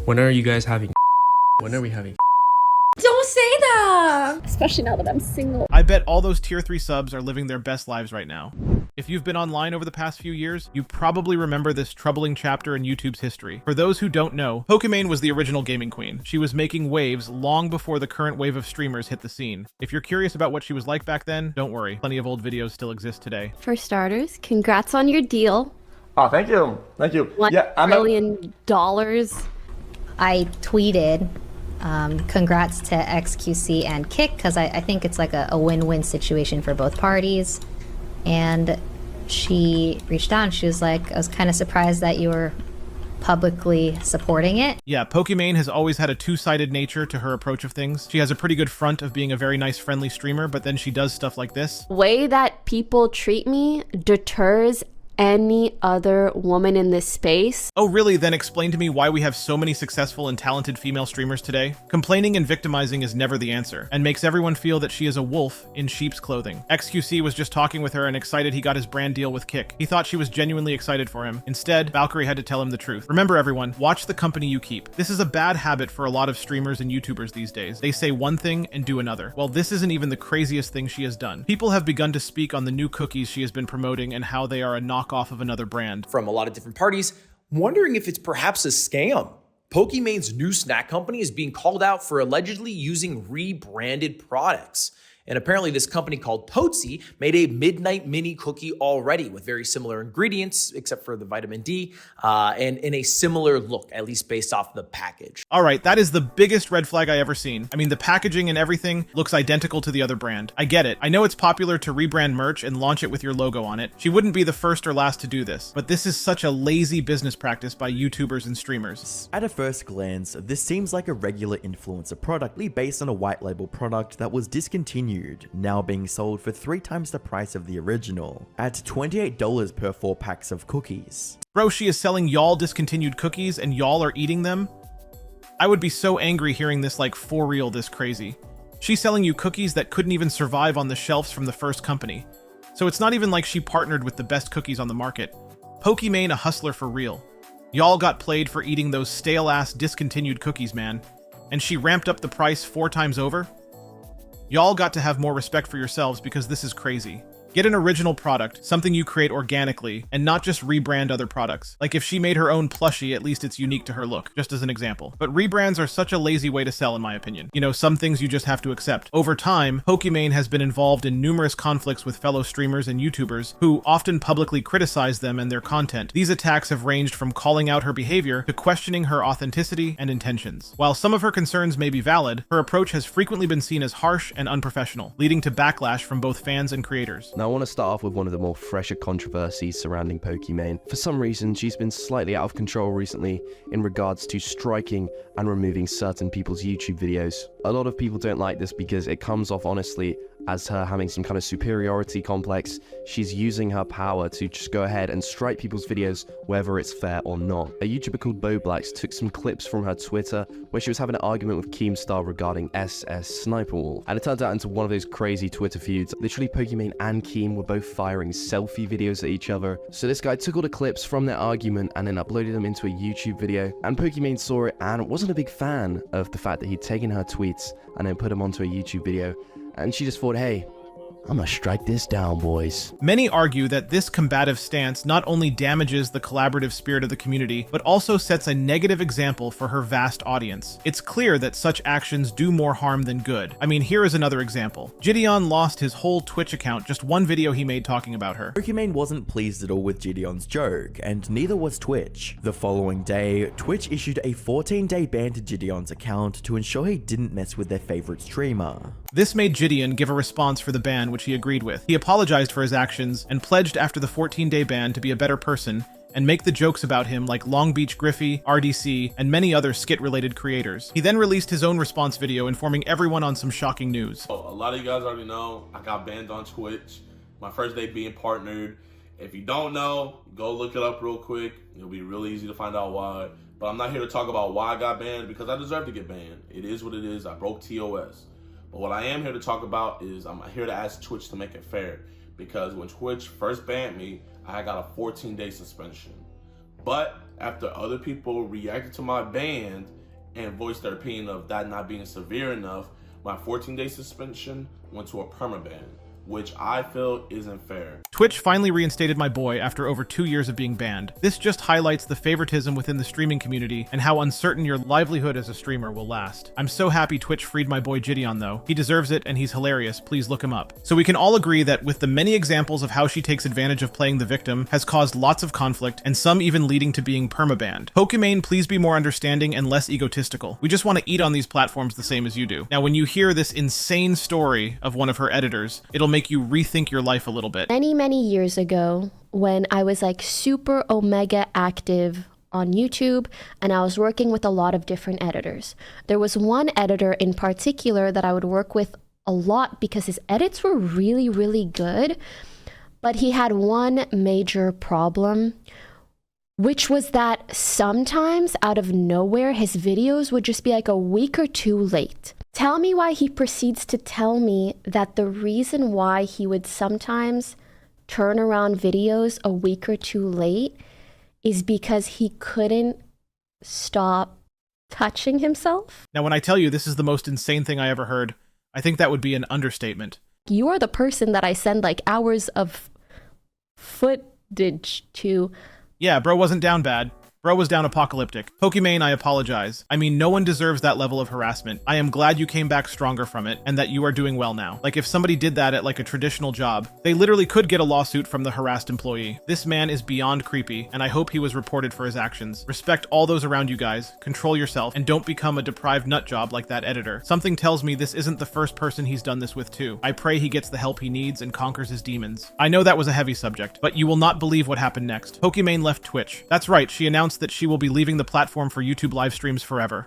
When are you guys having? When are we having? Don't say that! Especially now that I'm single. I bet all those tier 3 subs are living their best lives right now. If you've been online over the past few years, you probably remember this troubling chapter in YouTube's history. For those who don't know, Pokimane was the original gaming queen. She was making waves long before the current wave of streamers hit the scene. If you're curious about what she was like back then, don't worry. Plenty of old videos still exist today. For starters, congrats on your deal. Oh, thank you. Thank you. $1 million. I tweeted congrats to XQC and Kick because I think it's like a win-win situation for both parties. And she reached out and she was like, I was kind of surprised that you were publicly supporting it. Yeah, Pokimane has always had a two-sided nature to her approach of things. She has a pretty good front of being a very nice, friendly streamer, but then she does stuff like this. The way that people treat me deters any other woman in this space. Oh really? Then explain to me why we have so many successful and talented female streamers today. Complaining and victimizing is never the answer, and makes everyone feel that she is a wolf in sheep's clothing. XQC was just talking with her and excited he got his brand deal with Kick. He thought she was genuinely excited for him. Instead, Valkyrie had to tell him the truth. Remember everyone, watch the company you keep. This is a bad habit for a lot of streamers and YouTubers these days. They say one thing and do another. Well, this isn't even the craziest thing she has done. People have begun to speak on the new cookies she has been promoting and how they are a knockoff of another brand. From a lot of different parties, wondering if it's perhaps a scam. Pokimane's new snack company is being called out for allegedly using rebranded products. And apparently this company called Totsi made a midnight mini cookie already with very similar ingredients, except for the vitamin D, and in a similar look, at least based off the package. All right, that is the biggest red flag I ever seen. I mean, the packaging and everything looks identical to the other brand. I get it. I know it's popular to rebrand merch and launch it with your logo on it. She wouldn't be the first or last to do this, but this is such a lazy business practice by YouTubers and streamers. At a first glance, this seems like a regular influencer product based on a white label product that was discontinued, now being sold for 3 times the price of the original, at $28 per 4 packs of cookies. Bro, she is selling y'all discontinued cookies and y'all are eating them? I would be so angry hearing this like for real this crazy. She's selling you cookies that couldn't even survive on the shelves from the first company. So it's not even like she partnered with the best cookies on the market. Pokimane a hustler for real. Y'all got played for eating those stale-ass discontinued cookies, man. And she ramped up the price 4 times over? Y'all got to have more respect for yourselves because this is crazy. Get an original product, something you create organically, and not just rebrand other products. Like if she made her own plushie, at least it's unique to her look, just as an example. But rebrands are such a lazy way to sell in my opinion. You know, some things you just have to accept. Over time, Pokimane has been involved in numerous conflicts with fellow streamers and YouTubers who often publicly criticize them and their content. These attacks have ranged from calling out her behavior to questioning her authenticity and intentions. While some of her concerns may be valid, her approach has frequently been seen as harsh and unprofessional, leading to backlash from both fans and creators. Now, I want to start off with one of the more fresher controversies surrounding Pokimane. For some reason, she's been slightly out of control recently in regards to striking and removing certain people's YouTube videos. A lot of people don't like this because it comes off honestly as her having some kind of superiority complex. She's using her power to just go ahead and strike people's videos whether it's fair or not. A YouTuber called BoBlacks took some clips from her Twitter where she was having an argument with Keemstar regarding SS Sniper Wall, and it turned out into one of those crazy Twitter feuds. Literally Pokimane and Keem were both firing selfie videos at each other. So this guy took all the clips from their argument and then uploaded them into a YouTube video, and Pokimane saw it and wasn't a big fan of the fact that he'd taken her tweets and then put them onto a YouTube video. And she just thought, hey, I'm gonna strike this down, boys. Many argue that this combative stance not only damages the collaborative spirit of the community, but also sets a negative example for her vast audience. It's clear that such actions do more harm than good. I mean, here is another example. Gideon lost his whole Twitch account, just one video he made talking about her. Pokimane wasn't pleased at all with Gideon's joke, and neither was Twitch. The following day, Twitch issued a 14-day ban to Gideon's account to ensure he didn't mess with their favorite streamer. This made Gideon give a response for the ban, which he agreed with. He apologized for his actions and pledged after the 14-day ban to be a better person and make the jokes about him like Long Beach Griffey, RDC, and many other skit-related creators. He then released his own response video informing everyone on some shocking news. A lot of you guys already know I got banned on Twitch. My first day being partnered. If you don't know, go look it up real quick. It'll be really easy to find out why. But I'm not here to talk about why I got banned because I deserve to get banned. It is what it is. I broke TOS. But what I am here to talk about is I'm here to ask Twitch to make it fair, because when Twitch first banned me, I got a 14-day suspension. But after other people reacted to my ban and voiced their opinion of that not being severe enough, my 14-day suspension went to a permaban, which I feel isn't fair. Twitch finally reinstated my boy after over 2 years of being banned. This just highlights the favoritism within the streaming community and how uncertain your livelihood as a streamer will last. I'm so happy Twitch freed my boy Gideon though. He deserves it and he's hilarious, please look him up. So we can all agree that with the many examples of how she takes advantage of playing the victim has caused lots of conflict and some even leading to being permabanned. Pokimane, please be more understanding and less egotistical. We just want to eat on these platforms the same as you do. Now when you hear this insane story of one of her editors, it'll make you rethink your life a little bit. Many years ago, when I was like super omega active on YouTube and I was working with a lot of different editors, there was one editor in particular that I would work with a lot because his edits were really good, but he had one major problem, which was that sometimes out of nowhere his videos would just be like a week or two late. Tell me why he proceeds to tell me that the reason why he would sometimes turn around videos a week or two late is because he couldn't stop touching himself. Now when I tell you this is the most insane thing I ever heard, I think that would be an understatement. You are the person that I send like hours of footage to. Yeah, bro wasn't down bad. Bro was down apocalyptic. Pokimane, I apologize. I mean, no one deserves that level of harassment. I am glad you came back stronger from it and that you are doing well now. Like if somebody did that at like a traditional job, they literally could get a lawsuit from the harassed employee. This man is beyond creepy and I hope he was reported for his actions. Respect all those around you guys, control yourself, and don't become a deprived nut job like that editor. Something tells me this isn't the first person he's done this with too. I pray he gets the help he needs and conquers his demons. I know that was a heavy subject, but you will not believe what happened next. Pokimane left Twitch. That's right, she announced that she will be leaving the platform for YouTube live streams forever.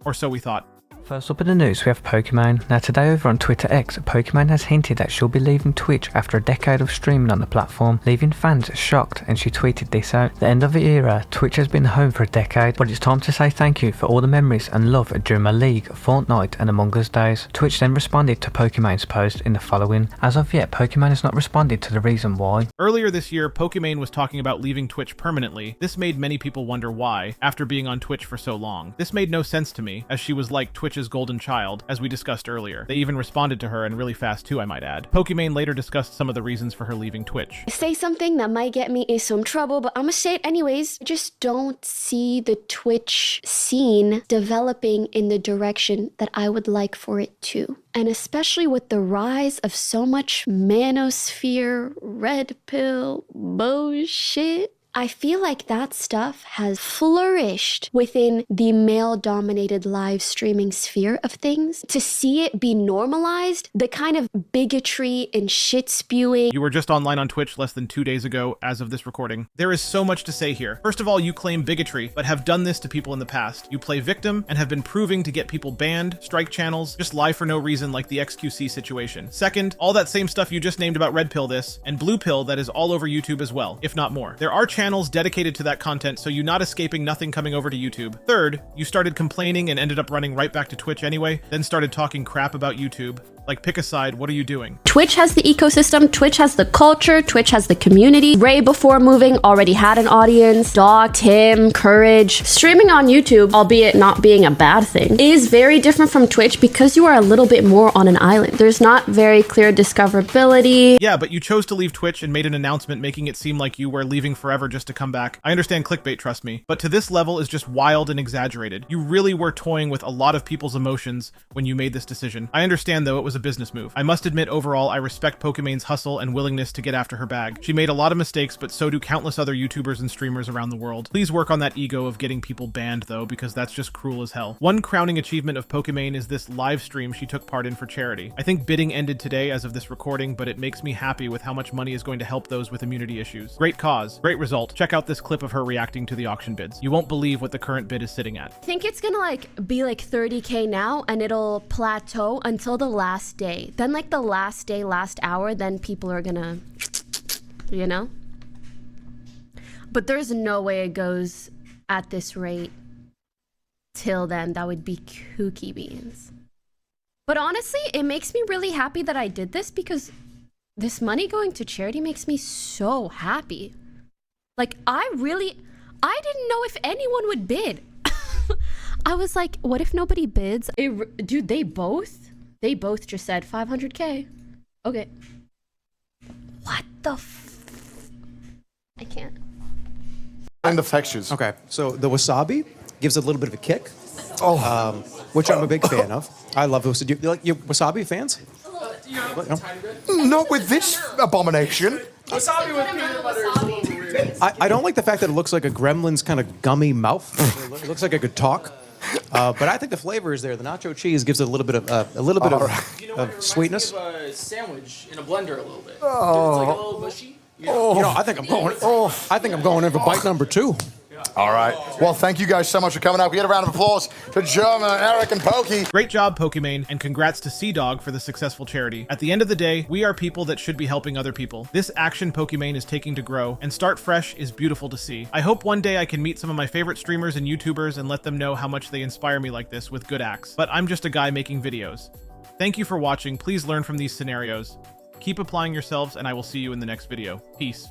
Or so we thought. First up in the news, we have Pokimane. Now today over on Twitter X, Pokimane has hinted that she'll be leaving Twitch after a decade of streaming on the platform, leaving fans shocked, and she tweeted this out. The end of the era, Twitch has been home for a decade, but it's time to say thank you for all the memories and love during my League, Fortnite and Among Us days. Twitch then responded to Pokimane's post in the following. As of yet, Pokimane has not responded to the reason why. Earlier this year, Pokimane was talking about leaving Twitch permanently. This made many people wonder why, after being on Twitch for so long. This made no sense to me, as she was like Twitch's golden child, as we discussed earlier. They even responded to her, and really fast too, I might add. Pokimane later discussed some of the reasons for her leaving Twitch. Say something that might get me in some trouble, but I'm gonna say it anyways. I just don't see the Twitch scene developing in the direction that I would like for it to. And especially with the rise of so much manosphere, red pill bullshit, I feel like that stuff has flourished within the male-dominated live streaming sphere of things. To see it be normalized, the kind of bigotry and shit spewing. You were just online on Twitch less than 2 days ago as of this recording. There is so much to say here. First of all, you claim bigotry, but have done this to people in the past. You play victim and have been proving to get people banned, strike channels, just lie for no reason like the XQC situation. Second, all that same stuff you just named about red pill this, and blue pill that is all over YouTube as well, if not more. There are channels dedicated to that content, so you're not escaping nothing coming over to YouTube. Third, you started complaining and ended up running right back to Twitch anyway, then started talking crap about YouTube. Like, pick a side, what are you doing? Twitch has the ecosystem, Twitch has the culture, Twitch has the community. Ray, before moving, already had an audience. Doc, Tim, Courage. Streaming on YouTube, albeit not being a bad thing, is very different from Twitch because you are a little bit more on an island. There's not very clear discoverability. Yeah, but you chose to leave Twitch and made an announcement making it seem like you were leaving forever just to come back. I understand clickbait, trust me, but to this level is just wild and exaggerated. You really were toying with a lot of people's emotions when you made this decision. I understand though, it was a business move. I must admit overall, I respect Pokimane's hustle and willingness to get after her bag. She made a lot of mistakes, but so do countless other YouTubers and streamers around the world. Please work on that ego of getting people banned though, because that's just cruel as hell. One crowning achievement of Pokimane is this live stream she took part in for charity. I think bidding ended today as of this recording, but it makes me happy with how much money is going to help those with immunity issues. Great cause, great result. Check out this clip of her reacting to the auction bids. You won't believe what the current bid is sitting at. I think it's gonna be like 30K now, and it'll plateau until the last day. Then like the last day, last hour, then people are gonna, you know? But there's no way it goes at this rate till then. That would be kooky beans. But honestly, it makes me really happy that I did this because this money going to charity makes me so happy. Like, I didn't know if anyone would bid. I was like, what if nobody bids? Dude, they both just said 500K. Okay. What the I can't. And the textures. Okay, so the wasabi gives it a little bit of a kick, which I'm a big fan of. I love wasabi. Do you like you wasabi fans? Not with this abomination. Wasabi with peanut butter is a little weird. I don't like the fact that it looks like a gremlin's kind of gummy mouth. It looks like it could talk. But I think the flavor is there. The nacho cheese gives it a little bit of sweetness. Give a sandwich in a blender a little bit. Oh. It's like a little mushy. I think I'm going in for bite number 2. All right. Well, thank you guys so much for coming out. We get a round of applause to German, Eric, and Pokey. Great job, Pokimane, and congrats to Sea Dog for the successful charity. At the end of the day, we are people that should be helping other people. This action Pokimane is taking to grow, and start fresh is beautiful to see. I hope one day I can meet some of my favorite streamers and YouTubers and let them know how much they inspire me like this with good acts. But I'm just a guy making videos. Thank you for watching. Please learn from these scenarios. Keep applying yourselves, and I will see you in the next video. Peace.